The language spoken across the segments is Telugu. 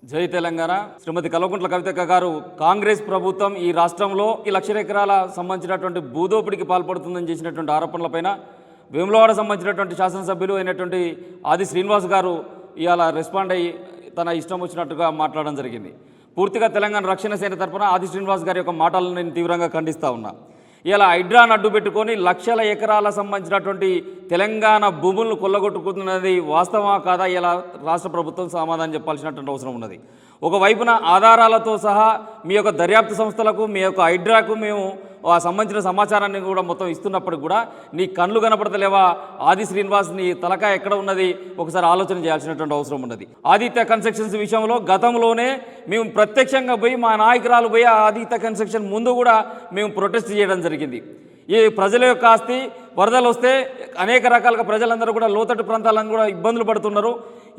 జై తెలంగాణ. శ్రీమతి కల్వకుంట్ల కవితక్క గారు కాంగ్రెస్ ప్రభుత్వం ఈ రాష్ట్రంలో 1,00,000 ఎకరాల సంబంధించినటువంటి భూదోపిడికి పాల్పడుతుందని చేసినటువంటి ఆరోపణలపైన వేములవాడ సంబంధించినటువంటి శాసనసభ్యులు అయినటువంటి ఆది శ్రీనివాస్ గారు ఇవాళ రెస్పాండ్ అయ్యి తన ఇష్టం వచ్చినట్టుగా మాట్లాడడం జరిగింది. పూర్తిగా తెలంగాణ రక్షణ సేన తరఫున ఆది శ్రీనివాస్ గారి యొక్క మాటలను నేను తీవ్రంగా ఖండిస్తూ ఉన్నా. ఇలా హైడ్రాను అడ్డు పెట్టుకొని 1,00,000 ఎకరాల సంబంధించినటువంటి తెలంగాణ భూములను కొల్లగొట్టుకున్నది వాస్తవమా కాదా ఇలా రాష్ట్ర ప్రభుత్వం సమాధానం చెప్పాల్సినటువంటి అవసరం ఉన్నది. ఒకవైపున ఆధారాలతో సహా మీ యొక్క దర్యాప్తు సంస్థలకు మీ యొక్క హైడ్రాకు మేము సంబంధించిన సమాచారాన్ని కూడా మొత్తం ఇస్తున్నప్పుడు కూడా నీ కళ్ళు కనపడతలేవా ఆది శ్రీనివాస్, నీ తలకాయ ఎక్కడ ఉన్నది ఒకసారి ఆలోచన చేయాల్సినటువంటి అవసరం ఉన్నది. ఆదిత్య కన్స్ట్రక్షన్స్ విషయంలో గతంలోనే మేము ప్రత్యక్షంగా పోయి మా నాయకురాలు పోయి ఆదిత్య కన్స్ట్రక్షన్ ముందు కూడా మేము ప్రొటెస్ట్ చేయడం జరిగింది. ఈ ప్రజల యొక్క ఆస్తి వరదలు వస్తే అనేక రకాలుగా ప్రజలందరూ కూడా లోతట్టు ప్రాంతాలను కూడా ఇబ్బందులు పడుతున్నారు.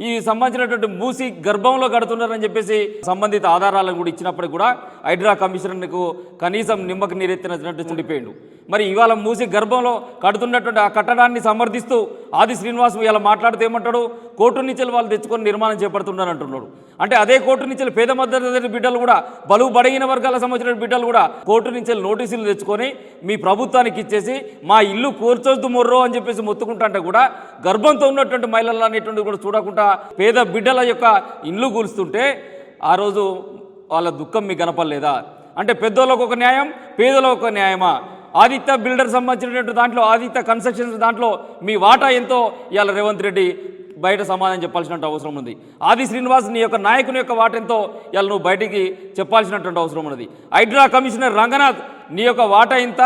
ఈ సంబంధించినటువంటి మూసి గర్భంలో కడుతున్నారని చెప్పేసి సంబంధిత ఆధారాలను కూడా ఇచ్చినప్పటికీ కూడా హైడ్రా కమిషనర్కు కనీసం నిమ్మకు నీరెత్తినట్టు ఉండిపోయిండు. మరి ఇవాళ మూసి గర్భంలో కడుతున్నటువంటి ఆ కట్టడాన్ని సమర్థిస్తూ ఆది శ్రీనివాస్ ఇలా మాట్లాడితే ఏమంటాడు, కోర్టు నుంచి వాళ్ళు తెచ్చుకొని నిర్మాణం చేపడుతున్నారని అంటున్నాడు. అంటే అదే కోర్టు నుంచి పేద మధ్యతరగతి బిడ్డలు కూడా బలువు బడగిన వర్గాలకు సంబంధించిన బిడ్డలు కూడా కోర్టు నుంచి నోటీసులు తెచ్చుకొని మీ ప్రభుత్వానికి ఇచ్చేసి మా ఇల్లు కూర్చొద్దు మొర్రో అని చెప్పేసి మొత్తుకుంటుంటే కూడా గర్భంతో ఉన్నటువంటి మహిళలు అనేటువంటి కూడా చూడకుండా పేద బిడ్డల యొక్క ఇల్లు కూల్స్తుంటే ఆ రోజు వాళ్ళ దుఃఖం మీకు కనపడలేదా? అంటే పెద్దోళ్ళకు ఒక న్యాయం, పేదలకు ఒక న్యాయమా? ఆదిత్య బిల్డర్ సంబంధించినటువంటి దాంట్లో, ఆదిత్య కన్స్ట్రక్షన్స్ దాంట్లో మీ వాటా ఎంతో ఇవాళ రేవంత్ రెడ్డి బయట సమాధానం చెప్పాల్సినటువంటి అవసరం ఉంది. ఆది శ్రీనివాస్ నీ యొక్క నాయకుని యొక్క వాటెంతో ఇలా నువ్వు బయటికి చెప్పాల్సినటువంటి అవసరం ఉన్నది. హైడ్రా కమిషనర్ రంగనాథ్ నీ యొక్క వాటా ఇంత,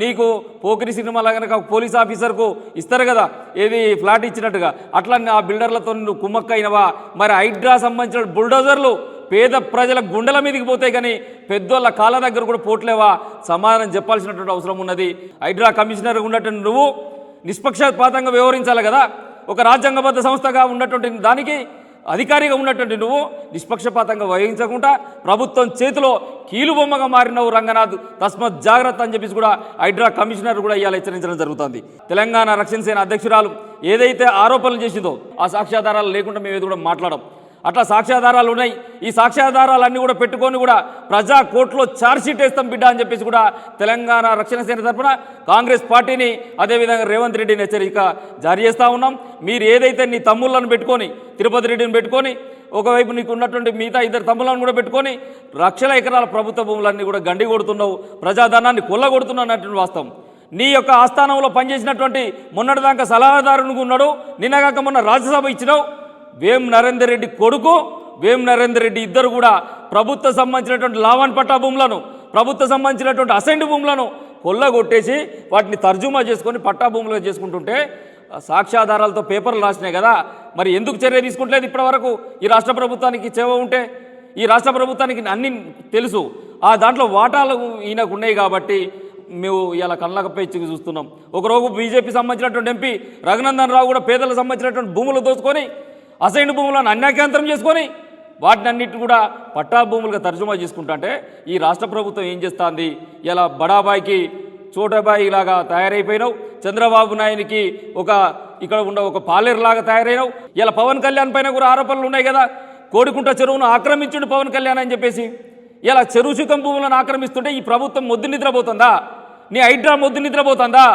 నీకు పోకిరి సినిమాలో కనుక పోలీస్ ఆఫీసర్కు ఇస్తారు కదా ఏది ఫ్లాట్ ఇచ్చినట్టుగా, అట్లా ఆ బిల్డర్లతో నువ్వు కుమ్మక్కైనవా? మరి హైడ్రా సంబంధించిన బుల్డోజర్లు పేద ప్రజల గుండెల మీదకి పోతాయి కానీ పెద్దోళ్ళ కాళ్ళ దగ్గర కూడా పోట్లేవా? సమాధానం చెప్పాల్సినటువంటి అవసరం ఉన్నది. హైడ్రా కమిషనర్ ఉన్నటువంటి నువ్వు నిష్పక్షపాతంగా వ్యవహరించాలి కదా. ఒక రాజ్యాంగబద్ధ సంస్థగా ఉన్నటువంటి దానికి అధికారిగా ఉన్నటువంటి నువ్వు నిష్పక్షపాతంగా వహించకుండా ప్రభుత్వం చేతిలో కీలుబొమ్మగా మారినవు రంగనాథ్, తస్మత్ జాగ్రత్త అని చెప్పేసి కూడా హైడ్రా కమిషనర్ కూడా ఇవాళ హెచ్చరించడం జరుగుతుంది. తెలంగాణ రక్షణ సేన అధ్యక్షురాలు ఏదైతే ఆరోపణలు చేసిందో ఆ సాక్ష్యాధారాలు లేకుండా మేము ఏది కూడా మాట్లాడం. అట్లా సాక్ష్యాధారాలు ఉన్నాయి. ఈ సాక్ష్యాధారాలన్నీ కూడా పెట్టుకొని కూడా ప్రజా కోర్టులో ఛార్జ్షీట్ వేస్తాం బిడ్డ అని చెప్పేసి కూడా తెలంగాణ రక్షణ సేన తరఫున కాంగ్రెస్ పార్టీని అదేవిధంగా రేవంత్ రెడ్డిని హెచ్చరిక జారీ చేస్తూ ఉన్నాం. మీరు ఏదైతే నీ తమ్ముళ్ళను పెట్టుకొని, తిరుపతి రెడ్డిని పెట్టుకొని, ఒకవైపు నీకు ఉన్నటువంటి మిగతా 2 తమ్ములను కూడా పెట్టుకొని 1,00,000 ఎకరాల ప్రభుత్వ భూములన్నీ కూడా గండి కొడుతున్నావు, ప్రజాధనాన్ని కొల్లగొడుతున్నావు అన్నటువంటి వాస్తవం. నీ యొక్క ఆస్థానంలో పనిచేసినటువంటి మొన్నటిదాకా సలహాదారునిగా ఉన్నాడు, నిన్నగాక మొన్న రాజ్యసభ ఇచ్చినావు. వేం నరేందర్ రెడ్డి కొడుకు, వేం నరేందర్ రెడ్డి ఇద్దరు కూడా ప్రభుత్వ సంబంధించినటువంటి లావాన్ పట్టా భూములను, ప్రభుత్వ సంబంధించినటువంటి అసైన్డ్ భూములను కొల్లగొట్టేసి వాటిని తర్జుమా చేసుకొని పట్టా భూములుగా చేసుకుంటుంటే సాక్ష్యాధారాలతో పేపర్లు రాసినాయి కదా. మరి ఎందుకు చర్య తీసుకుంటలేదు ఇప్పటివరకు? ఈ రాష్ట్ర ప్రభుత్వానికి చేవ ఉంటే, ఈ రాష్ట్ర ప్రభుత్వానికి అన్ని తెలుసు, ఆ దాంట్లో వాటాలు ఈయనకు ఉన్నాయి కాబట్టి మేము ఇలా కళ్ళకపై చూస్తున్నాం. ఒకరోజు బీజేపీ సంబంధించినటువంటి ఎంపీ రఘునందన్ రావు కూడా పేదలకు సంబంధించినటువంటి భూములు దోచుకొని అసైన్డ్ భూములను అన్యాక్రాంతరం చేసుకొని వాటిని అన్నిటి కూడా పట్టా భూములుగా తర్జుమా చేసుకుంటుంటే ఈ రాష్ట్ర ప్రభుత్వం ఏం చేస్తుంది? ఇలా బడాబాయికి చోటాబాయి లాగా తయారైపోయినావు, చంద్రబాబు నాయునికి ఇక్కడ ఒక పాలేరులాగా తయారైనావు. ఇలా పవన్ కళ్యాణ్ పైన కూడా ఆరోపణలు ఉన్నాయి కదా, కోడికుంట చెరువును ఆక్రమించుండు పవన్ కళ్యాణ్ అని చెప్పేసి. ఇలా చెరువు శుకం భూములను ఆక్రమిస్తుంటే ఈ ప్రభుత్వం మొద్దు నిద్రపోతుందా? నీ హైడ్రా మొద్దు నిద్రపోతుందా?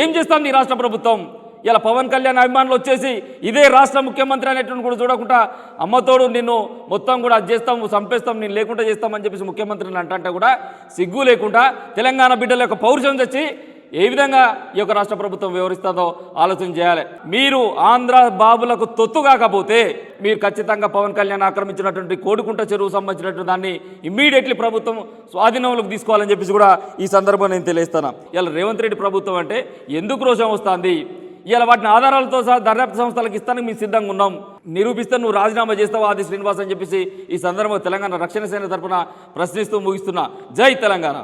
ఏం చేస్తుంది ఈ రాష్ట్ర ప్రభుత్వం? ఇలా పవన్ కళ్యాణ్ అభిమానులు వచ్చేసి ఇదే రాష్ట్ర ముఖ్యమంత్రి అనేటువంటి కూడా చూడకుండా అమ్మతోడు నిన్ను మొత్తం కూడా అది చేస్తాము, చంపేస్తాం, నేను లేకుండా చేస్తామని చెప్పేసి ముఖ్యమంత్రిని అంటే కూడా సిగ్గు లేకుండా తెలంగాణ బిడ్డల యొక్క పౌరుషం తెచ్చి ఏ విధంగా ఈ యొక్క రాష్ట్ర ప్రభుత్వం వ్యవహరిస్తుందో ఆలోచన చేయాలి. మీరు ఆంధ్ర బాబులకు తొత్తు కాకపోతే మీరు ఖచ్చితంగా పవన్ కళ్యాణ్ ఆక్రమించినటువంటి కోడికుంట చెరువు సంబంధించినటువంటి దాన్ని ఇమ్మీడియట్లీ ప్రభుత్వం స్వాధీనంలోకి తీసుకోవాలని చెప్పేసి కూడా ఈ సందర్భంగా నేను తెలియస్తాను. ఇలా రేవంత్ రెడ్డి ప్రభుత్వం అంటే ఎందుకు రోషం వస్తుంది? ఇలా వాటిని ఆధారాలతో సహా దర్యాప్తు సంస్థలకు ఇస్తానికి మేము సిద్ధంగా ఉన్నాం, నిరూపిస్తే నువ్వు రాజీనామా చేస్తావు ఆది శ్రీనివాస్ అని చెప్పేసి ఈ సందర్భంగా తెలంగాణ రక్షణ సేన తరఫున ప్రశ్నిస్తూ ముగిస్తున్నా. జై తెలంగాణ.